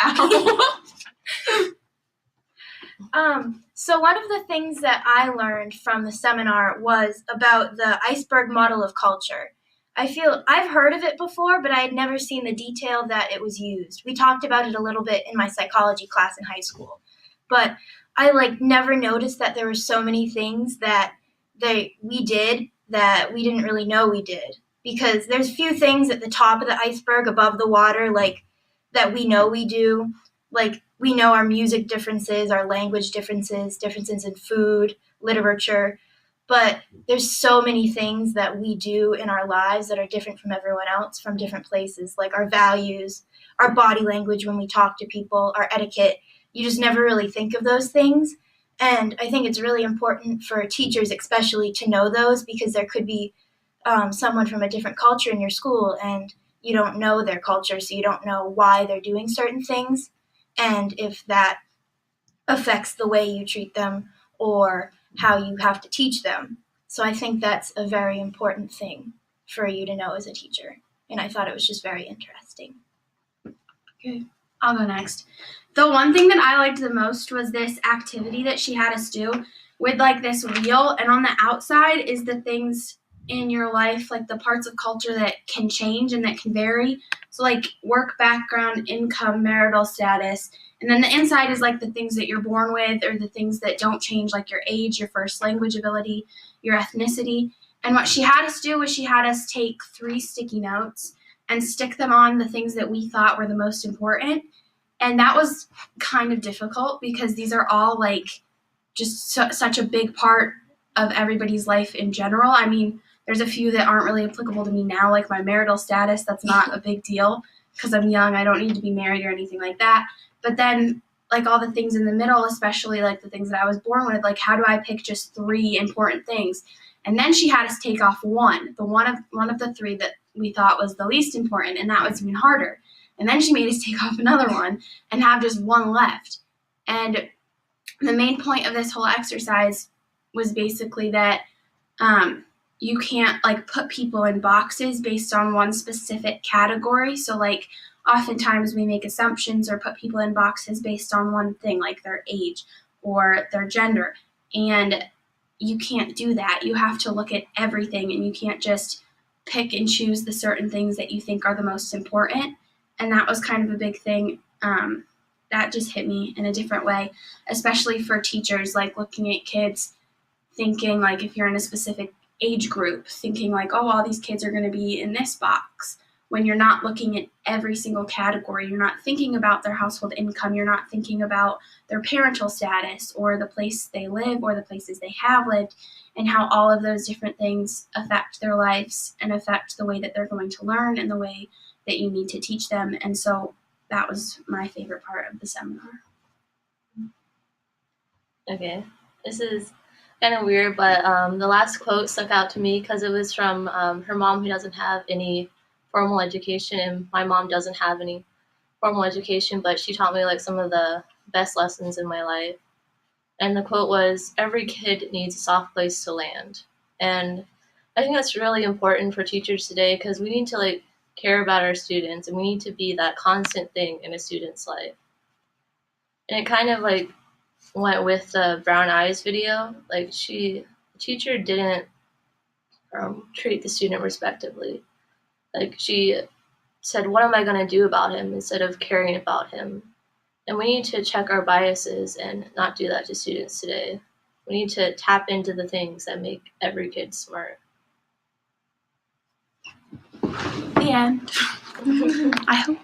Ow. So one of the things that I learned from the seminar was about the iceberg model of culture. I feel I've heard of it before, but I had never seen the detail that it was used. We talked about it a little bit in my psychology class in high school, but I never noticed that there were so many things that we did that we didn't really know we did. Because there's few things at the top of the iceberg above the water, that we know we do. Like, we know our music differences, our language differences, differences in food, literature, but there's so many things that we do in our lives that are different from everyone else from different places, like our values, our body language when we talk to people, our etiquette. You just never really think of those things. And I think it's really important for teachers especially to know those, because there could be someone from a different culture in your school and you don't know their culture, so you don't know why they're doing certain things and if that affects the way you treat them or how you have to teach them. So I think that's a very important thing for you to know as a teacher. And I thought it was just very interesting. Okay, I'll go next. The one thing that I liked the most was this activity that she had us do with this wheel, and on the outside is the things in your life, the parts of culture that can change and that can vary. So work background, income, marital status. And then the inside is the things that you're born with or the things that don't change, like your age, your first language ability, your ethnicity. And what she had us do was she had us take 3 sticky notes and stick them on the things that we thought were the most important. And that was kind of difficult because these are all just such a big part of everybody's life in general. I mean, there's a few that aren't really applicable to me now, like my marital status. That's not a big deal because I'm young. I don't need to be married or anything like that. But then all the things in the middle, especially the things that I was born with, how do I pick just 3 important things? And then she had us take off one of the 3 that we thought was the least important, and that was even harder. And then she made us take off another one and have just 1 left. And the main point of this whole exercise was basically that you can't put people in boxes based on one specific category. So oftentimes we make assumptions or put people in boxes based on one thing, like their age or their gender. And you can't do that. You have to look at everything, and you can't just pick and choose the certain things that you think are the most important. And that was kind of a big thing that just hit me in a different way, especially for teachers, looking at kids, thinking if you're in a specific age group, thinking oh, all these kids are going to be in this box, when you're not looking at every single category. You're not thinking about their household income. You're not thinking about their parental status or the place they live or the places they have lived, and how all of those different things affect their lives and affect the way that they're going to learn and the way that you need to teach them. And so that was my favorite part of the seminar. Okay, this is kind of weird, but the last quote stuck out to me because it was from her mom, who doesn't have any formal education, and my mom doesn't have any formal education, but she taught me some of the best lessons in my life. And the quote was, "Every kid needs a soft place to land." And I think that's really important for teachers today, because we need to care about our students, and we need to be that constant thing in a student's life. And it kind of went with the brown eyes video. The teacher didn't treat the student respectively. She said, "What am I going to do about him?" instead of caring about him. And we need to check our biases and not do that to students today. We need to tap into the things that make every kid smart. The end. I hope.